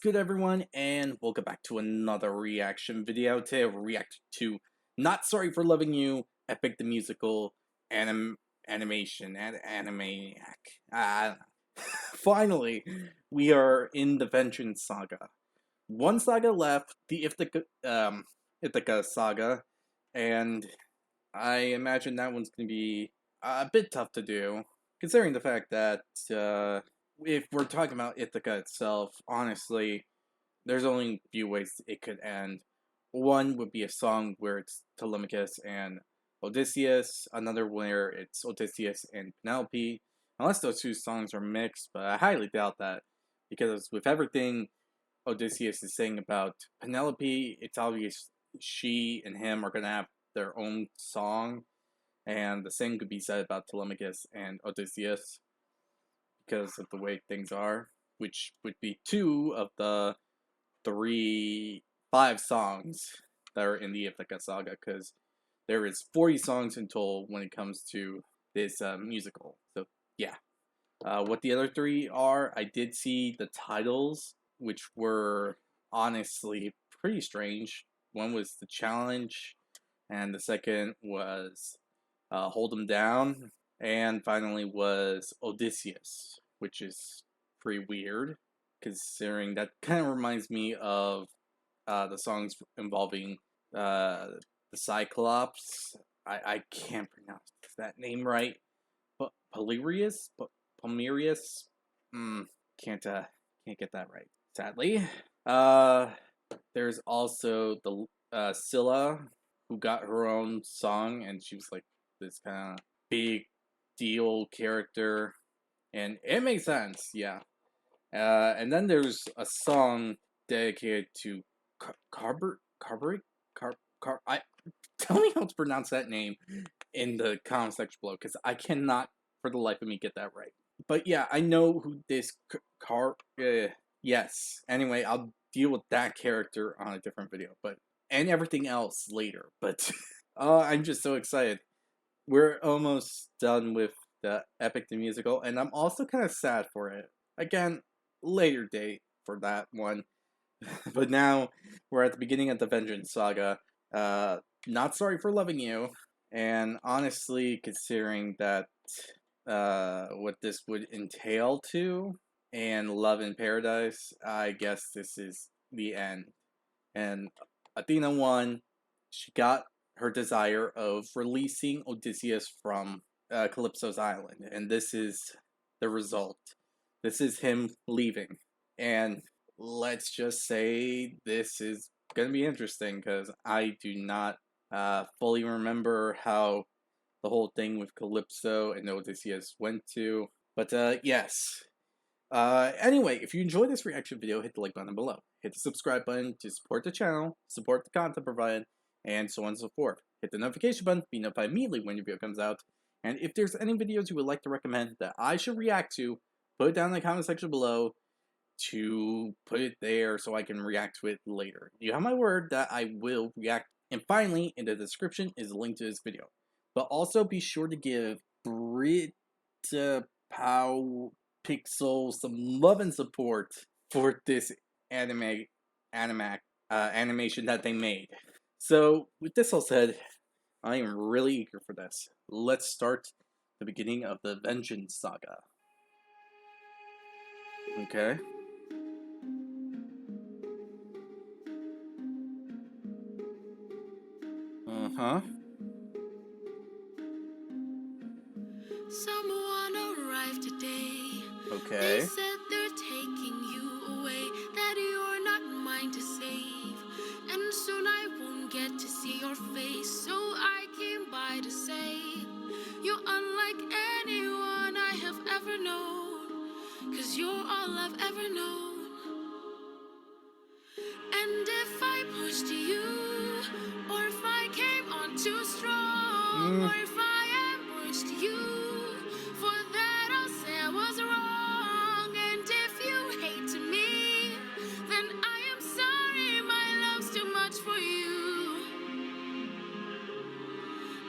good, everyone, and welcome back to another reaction video. Today I react to Not Sorry for Loving You, Epic the Musical, Animation, and Animaniac. I don't know. Finally, we are in the Vengeance Saga. One saga left, the Ithaca Saga, and I imagine that one's going to be a bit tough to do, considering the fact that, if we're talking about Ithaca itself, honestly, there's only a few ways it could end. One would be a song where it's Telemachus and Odysseus, another where it's Odysseus and Penelope, unless those two songs are mixed, but I highly doubt that, because with everything Odysseus is saying about Penelope, it's obvious she and him are going to have their own song, and the same could be said about Telemachus and Odysseus, because of the way things are, which would be two of the five songs that are in the Ithaca Saga, because there is 40 songs in total when it comes to this musical. So yeah, what the other three are, I did see the titles, which were honestly pretty strange. One was The Challenge, and the second was Hold 'Em Down, and finally was Odysseus, which is pretty weird, considering that kind of reminds me of the songs involving the Cyclops. I can't pronounce that name right. But Palmerius? Can't get that right, sadly. There's also the Scylla, who got her own song, and she was like this kind of big deal character, and it makes sense, yeah. And then there's a song dedicated to tell me how to pronounce that name in the comment section below, because I cannot for the life of me get that right. But yeah, I know who this yes. Anyway, I'll deal with that character on a different video, and everything else later. But I'm just so excited. We're almost done with the Epic the Musical, and I'm also kind of sad for it. Again, later date for that one. But now we're at the beginning of the Vengeance Saga. Not Sorry for Loving You, and honestly, considering that what this would entail to, and Love in Paradise, I guess this is the end. And Athena won. She got her desire of releasing Odysseus from Calypso's island, and this is the result. This is him leaving, and let's just say this is gonna be interesting, because I do not fully remember how the whole thing with Calypso and Odysseus went to, but yes. Anyway, if you enjoyed this reaction video, hit the like button below. Hit the subscribe button to support the channel, support the content provided, and so on and so forth. Hit the notification button to be notified immediately when your video comes out. And if there's any videos you would like to recommend that I should react to, put it down in the comment section below to put it there so I can react to it later. You have my word that I will react. And finally, in the description is a link to this video. But also be sure to give Brit Pixel some love and support for this animation that they made. So with this all said, I am really eager for this. Let's start the beginning of the Vengeance Saga. Okay. Uh-huh. Someone arrived today. Okay. They said they're taking you away, that you're not mine to save. And soon I won't get to see your face, so I came by to say you're unlike anyone I have ever known, 'cause you're all I've ever known. And if I pushed you, or if I came on too strong, or if I ambushed you, for that I'll say I was wrong. And if you hate me, then I am sorry, my love's too much for you.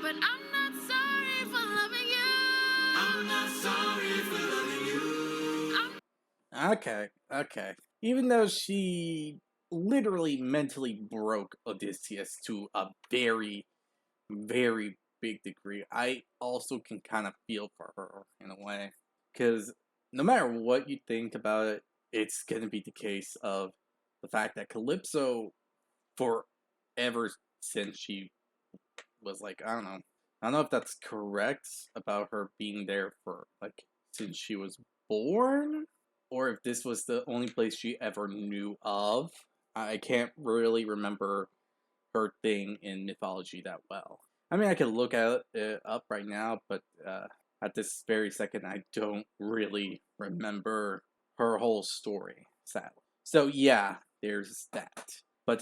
But I'm not sorry for loving you. I'm not sorry for loving you. Okay. even though she literally mentally broke Odysseus to a very, very big degree, I also can kind of feel for her in a way. Because no matter what you think about it, it's going to be the case of the fact that Calypso, forever since she was like, I don't know if that's correct about her being there for like since she was born, or if this was the only place she ever knew of. I can't really remember her thing in mythology that well. I mean, I could look at it up right now, but at this very second, I don't really remember her whole story, sadly. So yeah, there's that. But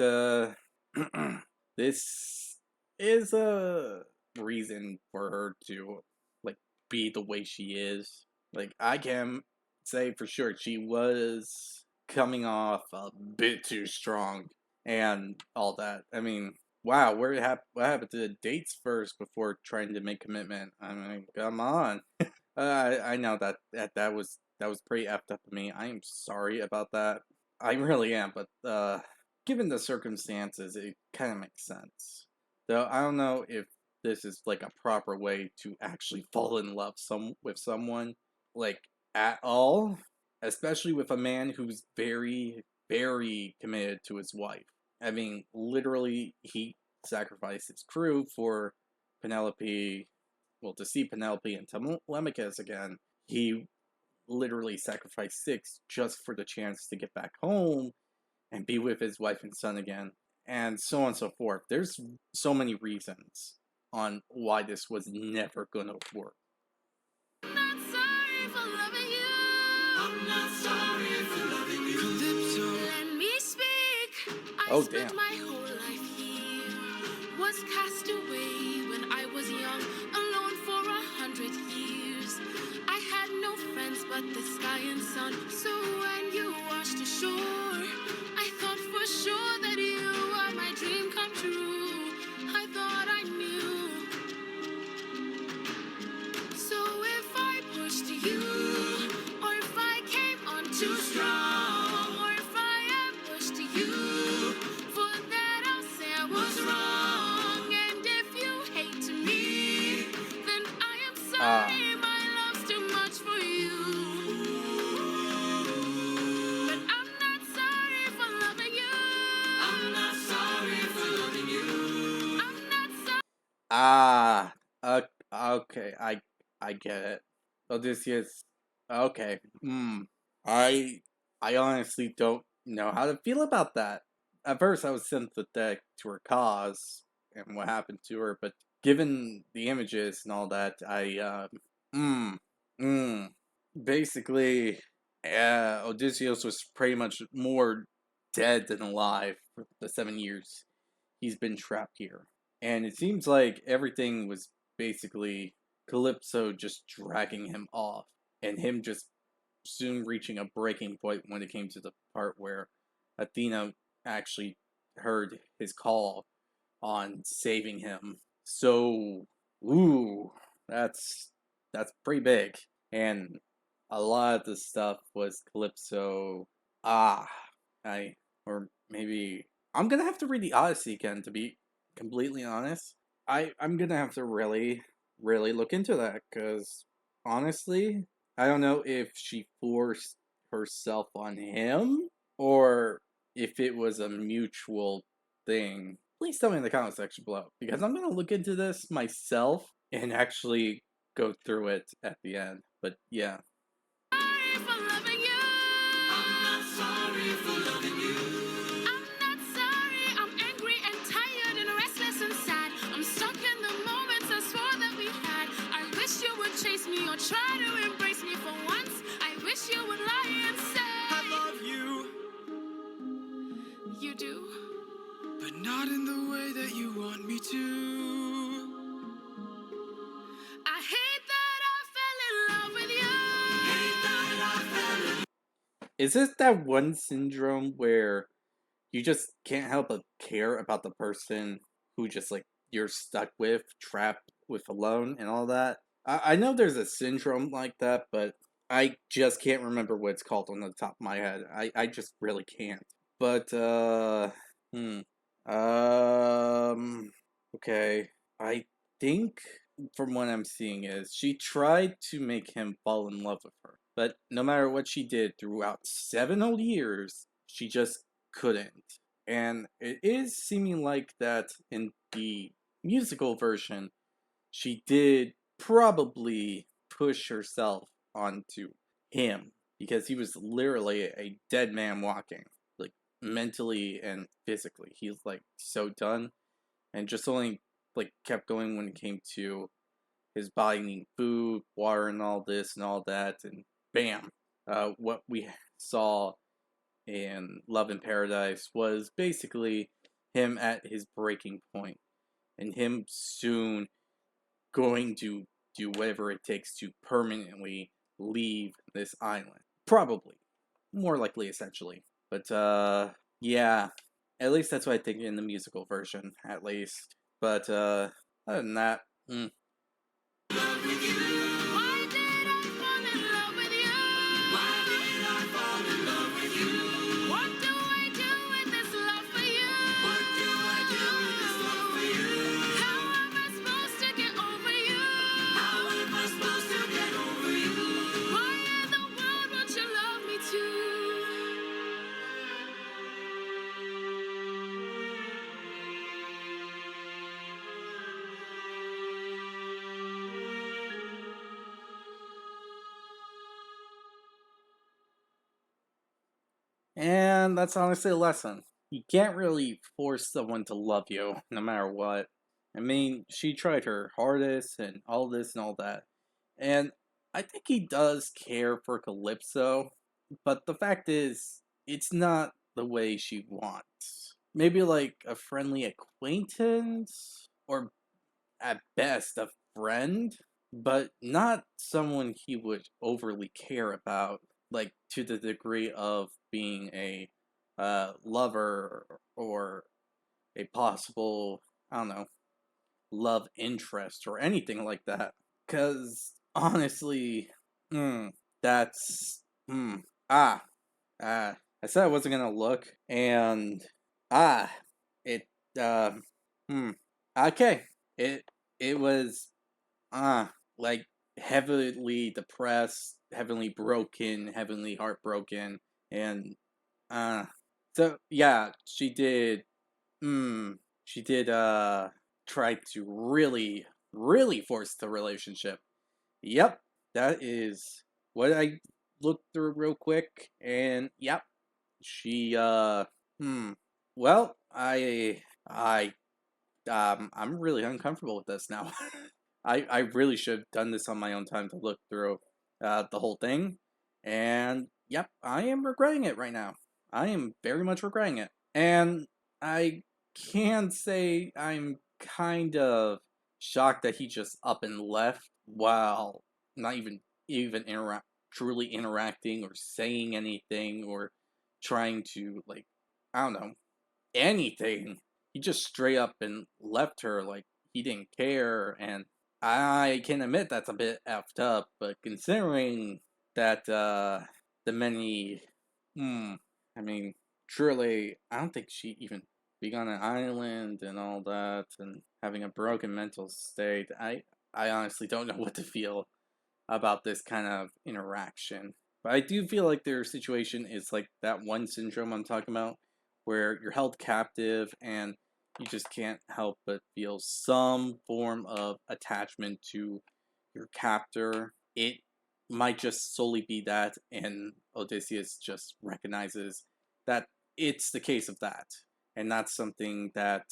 this is a reason for her to like be the way she is. Like I can say for sure she was coming off a bit too strong and all that. I mean, wow, what happened to the dates first before trying to make commitment? I mean, come on. I know that was pretty effed up of me. I am sorry about that. I really am, but given the circumstances, it kind of makes sense. Though I don't know if this is like a proper way to actually fall in love with someone like at all, especially with a man who's very very committed to his wife. I mean, literally, he sacrificed his crew for Penelope. Well, to see Penelope and Telemachus again, he literally sacrificed six just for the chance to get back home and be with his wife and son again, and so on and so forth. There's so many reasons on why this was never gonna work. I'm not sorry for loving you. I'm not sorry for loving you. Calypso. Let me speak. I Oh spent damn. my whole life here. Was cast away when I was young, alone for 100 years. I had no friends but the sky and sun. So when you washed ashore, I thought for sure that you were my dream come true. I thought I knew. So if I pushed you, or if I came on too strong, or if I ambushed you, for that I'll say I was wrong. And if you hate me, then I am Ah. sorry, my love's too much for you. But I'm not sorry for loving you. I'm not sorry for loving you. I'm not sorry. Ah. Uh, okay. I get it. Odysseus. Okay. Hmm. I I honestly don't know how to feel about that. At first, I was sympathetic to her cause and what happened to her, but given the images and all that, mm, mm, basically, Odysseus was pretty much more dead than alive for the 7 years he's been trapped here. And it seems like everything was basically Calypso just dragging him off, and him just soon reaching a breaking point when it came to the part where Athena actually heard his call on saving him. So, ooh, that's that's pretty big. And a lot of the stuff was Calypso. Ah, I or maybe I'm gonna have to read the Odyssey again to be completely honest. I'm gonna have to really look into that because honestly, I don't know if she forced herself on him or if it was a mutual thing. Please tell me in the comment section below because I'm gonna look into this myself and actually go through it at the end. But yeah. Sorry for loving you. I'm not sorry for loving you. I'm not sorry. I'm angry and tired and restless and sad. I'm stuck in the moments I swore that we had. I wish you would chase me or try to embrace me for once. I wish you would lie and say I love you. You do, but not in the way that you want me to. I hate that I fell in love with you. Hate that I fell in. Is this that one syndrome where you just can't help but care about the person who just like you're stuck with, trapped with alone and all that? I know there's a syndrome like that, but I just can't remember what it's called on the top of my head. I just really can't. But hmm. Um okay. I think from what I'm seeing is she tried to make him fall in love with her. But no matter what she did throughout 7 whole years, she just couldn't. And it is seeming like that in the musical version, she did probably push herself onto him because he was literally a dead man walking, like mentally and physically. He's like so done and just only like kept going when it came to his body needing food, water, and all this and all that. And bam, what we saw in Love in Paradise was basically him at his breaking point and him soon going to do whatever it takes to permanently leave this island. Probably. More likely, essentially. But, yeah. At least that's what I think in the musical version, at least. But, other than that, Why did I fall in love with you? Why did I fall in love with you? What do I do with this love for you? What do I do with this love for you? How am I supposed to get over you? How am I supposed to get over you? Why in the world won't you love me too? and that's honestly a lesson. You can't really force someone to love you, no matter what. I mean, she tried her hardest and all this and all that. And I think he does care for Calypso, but the fact is, it's not the way she wants. Maybe like a friendly acquaintance, or at best a friend, but not someone he would overly care about, like to the degree of being a lover or a possible, I don't know, love interest or anything like that. Because honestly, mm, that's ah I said I wasn't gonna look, and ah, it uh, hmm. Okay, it it was like heavily depressed, heavily broken, heavily heartbroken, and uh, so yeah, she did. Hmm, she did. Try to really force the relationship. Yep, that is what I looked through real quick, and yep, she hmm. Well, I'm really uncomfortable with this now. I really should have done this on my own time to look through the whole thing, and yep, I am regretting it right now. I am very much regretting it, and I can say I'm kind of shocked that he just up and left while not even truly interacting or saying anything or trying to like, I don't know, anything. He just straight up and left her like he didn't care, and I can admit that's a bit effed up. But considering that the many, hmm, I mean, truly, I don't think she even being on an island and all that, and having a broken mental state. I honestly don't know what to feel about this kind of interaction. But I do feel like their situation is like that one syndrome I'm talking about, where you're held captive and you just can't help but feel some form of attachment to your captor. It might just solely be that, and Odysseus just recognizes that it's the case of that. And that's something that,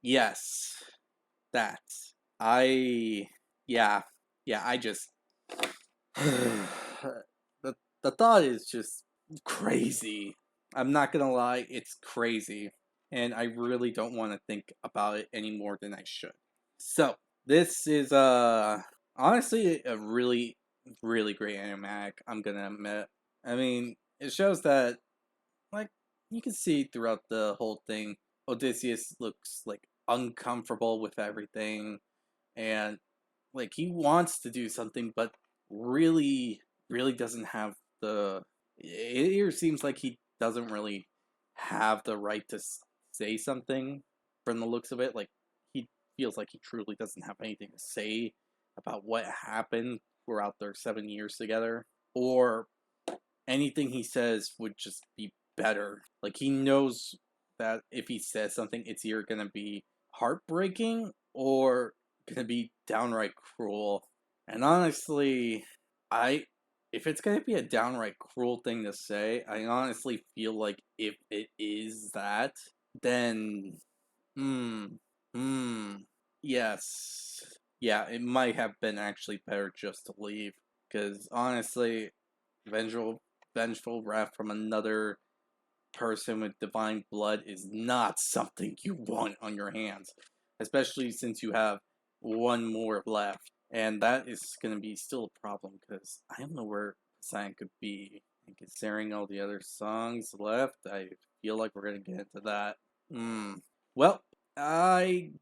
yes, that. I, yeah, yeah, I just the the thought is just crazy. I'm not gonna lie, it's crazy, and I really don't want to think about it any more than I should. So this is honestly a really great animatic. I'm gonna admit. I mean, it shows that like you can see throughout the whole thing, Odysseus looks like uncomfortable with everything, and like he wants to do something, but really, really doesn't have the. It seems like he doesn't really have the right to say something from the looks of it. Like, he feels like he truly doesn't have anything to say about what happened throughout their 7 years together. Or anything he says would just be better. Like, he knows that if he says something, it's either gonna be heartbreaking or gonna be downright cruel. And honestly, I if it's gonna be a downright cruel thing to say, I honestly feel like if it is that, then hmm, hmm, yes, yeah, it might have been actually better just to leave. Because honestly, vengeful, vengeful wrath from another person with divine blood is not something you want on your hands, especially since you have one more left. And that is going to be still a problem because I don't know where Poseidon could be. And considering all the other songs left, I feel like we're going to get into that. Well, I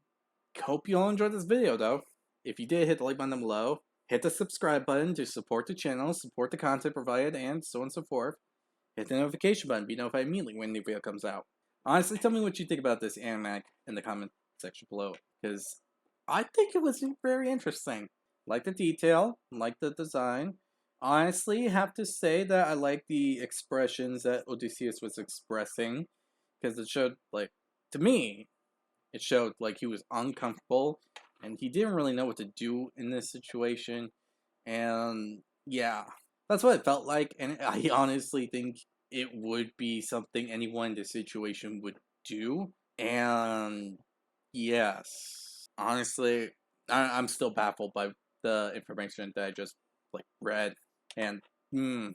hope you all enjoyed this video, though. If you did, hit the like button below. Hit the subscribe button to support the channel, support the content provided, and so on and so forth. Hit the notification button to be notified immediately when a new video comes out. Honestly, tell me what you think about this anime in the comment section below, because I think it was very interesting. Like the detail, like the design. Honestly, have to say that I like the expressions that Odysseus was expressing, because it showed, like, to me, it showed like he was uncomfortable and he didn't really know what to do in this situation. And yeah, that's what it felt like. And I honestly think it would be something anyone in this situation would do. And yes, honestly, I'm still baffled by the information that I just like read. And hmm,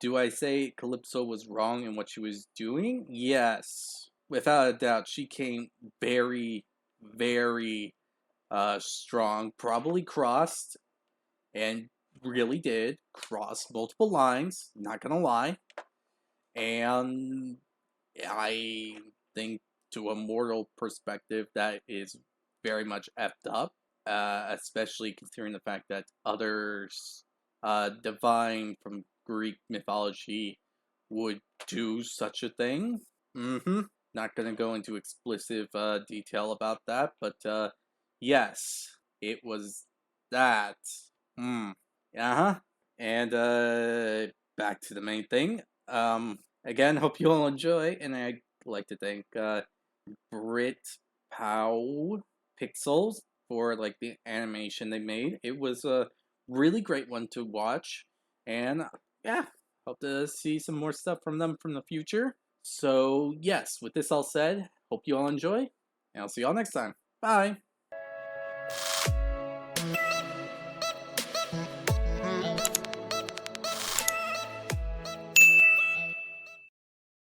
do I say Calypso was wrong in what she was doing? Yes, without a doubt. She came very, very strong. Probably crossed and really did cross multiple lines. Not gonna lie, and I think to a mortal perspective that is very much effed up, especially considering the fact that others, divine from Greek mythology, would do such a thing. Not gonna go into explicit detail about that, but yes, it was that. Hmm. Uh huh. And back to the main thing. Again, hope you all enjoy, and I'd like to thank Brit Pow Pixels for like the animation they made. It was a really great one to watch, and yeah, hope to see some more stuff from them from the future. So yes, with this all said, hope you all enjoy, and I'll see you all next time. Bye.